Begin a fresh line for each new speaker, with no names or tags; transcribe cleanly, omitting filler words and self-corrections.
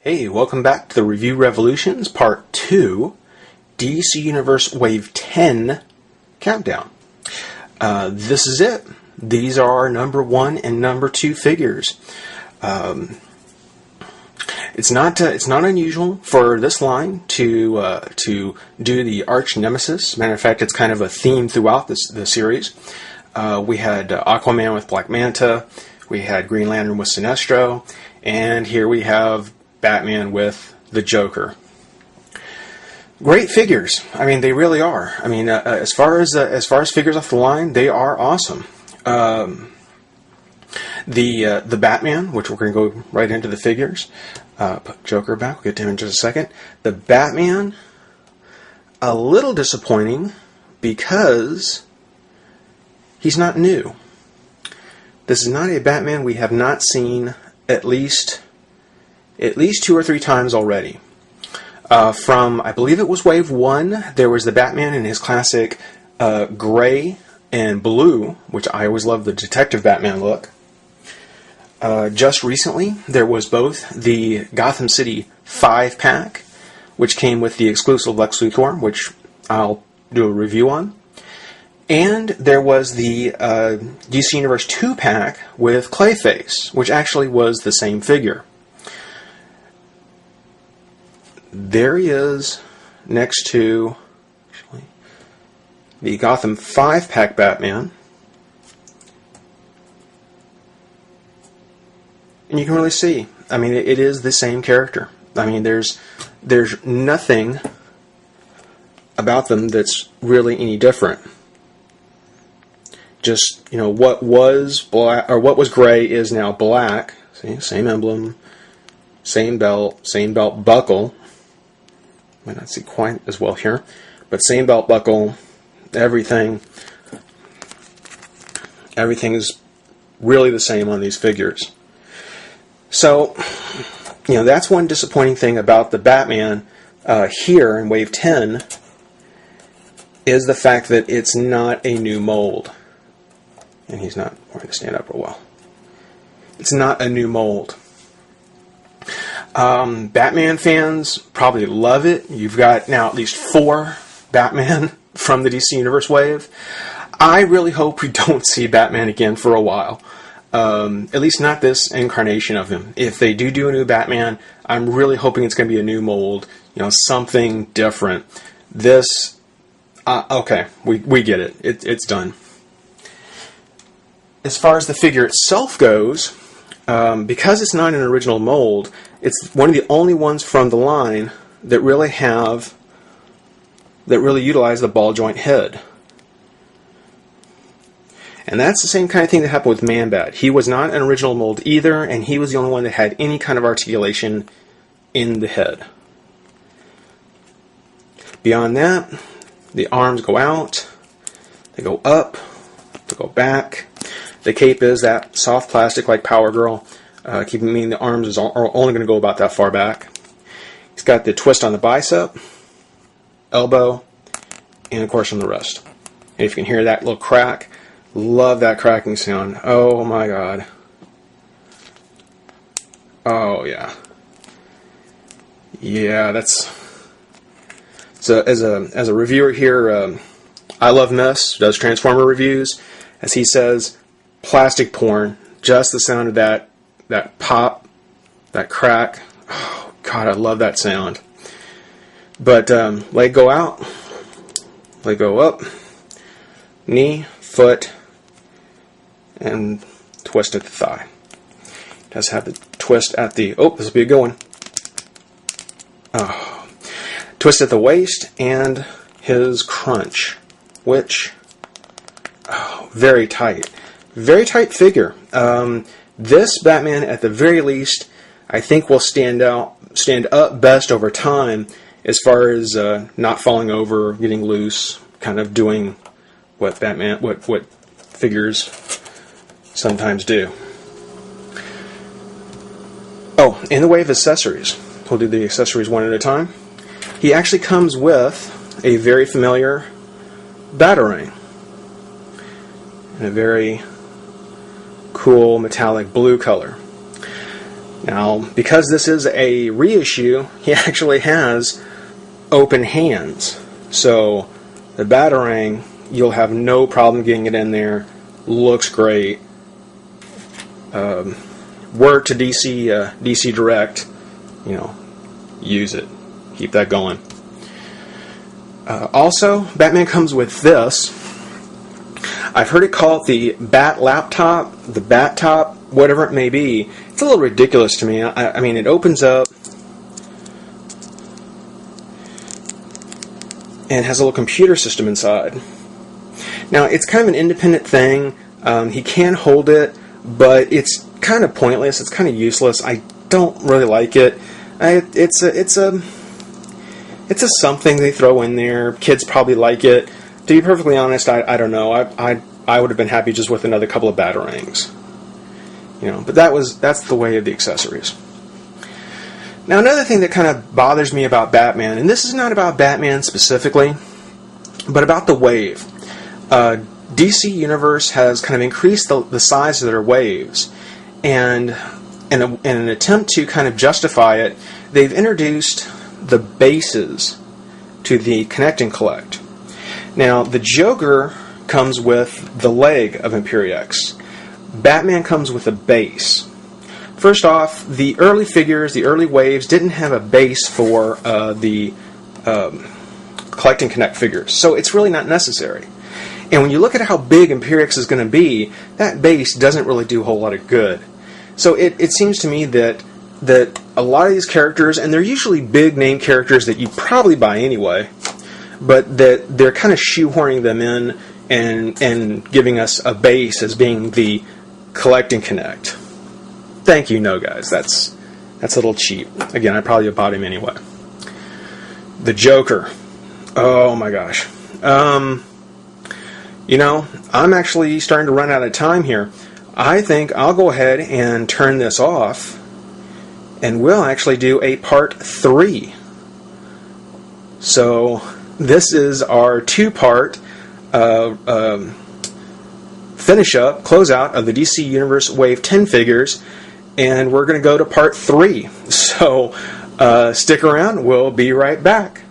Hey, welcome back to the Review Revolutions Part 2, DC Universe Wave 10 Countdown. This is it. These are our number 1 and number 2 figures. It's not unusual for this line to do the arch nemesis. Matter of fact, it's kind of a theme throughout the series. We had Aquaman with Black Manta, we had Green Lantern with Sinestro, and here we have Batman with the Joker. Great figures. I mean, they really are. I mean, as far as figures off the line, they are awesome. The Batman, which we're going to go right into the figures. Put Joker back. We'll get to him in just a second. The Batman, a little disappointing because he's not new. This is not a Batman we have not seen at least 2 or 3 times already. From, I believe it was Wave 1, there was the Batman in his classic gray and blue, which I always love the Detective Batman look. Just recently, there was both the Gotham City 5-pack, which came with the exclusive Lex Luthor, which I'll do a review on. And there was the DC Universe 2-pack with Clayface, which actually was the same figure. There he is next to the Gotham 5-pack Batman. And you can really see, I mean, it is the same character. I mean, there's nothing about them that's really any different. Just, you know, what was black or what was gray is now black. See, same emblem, same belt buckle. Might not see quite as well here, but same belt buckle, everything is really the same on these figures. So, you know, that's one disappointing thing about the Batman here in Wave 10 is the fact that it's not a new mold. And he's not going to stand up real well. It's not a new mold. Batman fans probably love it. You've got now at least 4 Batman from the DC Universe wave. I really hope we don't see Batman again for a while. At least not this incarnation of him. If they do a new Batman, I'm really hoping it's going to be a new mold. You know, something different. This, okay, we get it. It's done. As far as the figure itself goes, because it's not an original mold, it's one of the only ones from the line that really utilize the ball joint head. And that's the same kind of thing that happened with Man-Bat. He was not an original mold either, and he was the only one that had any kind of articulation in the head. Beyond that, the arms go out, they go up, they go back. The cape is that soft plastic like Power Girl, keeping meaning the arms are only going to go about that far back. He's got the twist on the bicep, elbow, and of course on the wrist. And if you can hear that little crack, love that cracking sound. Oh my god. Oh yeah. Yeah, that's... So as a reviewer here, I Love Mess does Transformer reviews. As he says, plastic porn. Just the sound of that pop, that crack. Oh god, I love that sound. But leg go out, leg go up, knee, foot, and twist at the thigh. Does have the twist at the... Oh, this will be a good one. Oh, twist at the waist and his crunch, which... Oh, very tight. Very tight figure. This Batman, at the very least, I think will stand up best over time as far as not falling over, getting loose, kind of doing what figures sometimes do. Oh, in the way of accessories, we'll do the accessories one at a time. He actually comes with a very familiar Batarang. In a very cool metallic blue color. Now, because this is a reissue, he actually has open hands. So the Batarang, you'll have no problem getting it in there. Looks great. Word to DC Direct, use it. Keep that going. Also, Batman comes with this. I've heard it called the Bat Laptop, the Bat Top, whatever it may be. It's a little ridiculous to me. I mean, it opens up and has a little computer system inside. Now, it's kind of an independent thing. He can hold it, but it's kind of pointless. It's kind of useless. I don't really like it. It's a something they throw in there. Kids probably like it. To be perfectly honest, I don't know. I would have been happy just with another couple of Batarangs. But that's the way of the accessories. Now, another thing that kind of bothers me about Batman, and this is not about Batman specifically, but about the wave. DC Universe has kind of increased the size of their waves, and in an attempt to kind of justify it, they've introduced the bases to the Connect and Collect. Now, the Joker comes with the leg of Imperiex. Batman comes with a base. First off, the early figures, the early waves, didn't have a base for the Collect and Connect figures, so it's really not necessary. And when you look at how big Imperiex is going to be, that base doesn't really do a whole lot of good. So it seems to me that a lot of these characters, and they're usually big name characters that you probably buy anyway, but that they're kind of shoehorning them in and giving us a base as being the Collect and Connect. Thank you, no guys. That's a little cheap. Again, I probably bought him anyway. The Joker. Oh my gosh. I'm actually starting to run out of time here. I think I'll go ahead and turn this off, and we'll actually do a part 3. So this is our 2-part finish up, close out of the DC Universe Wave 10 figures, and we're going to go to part 3. So stick around, we'll be right back.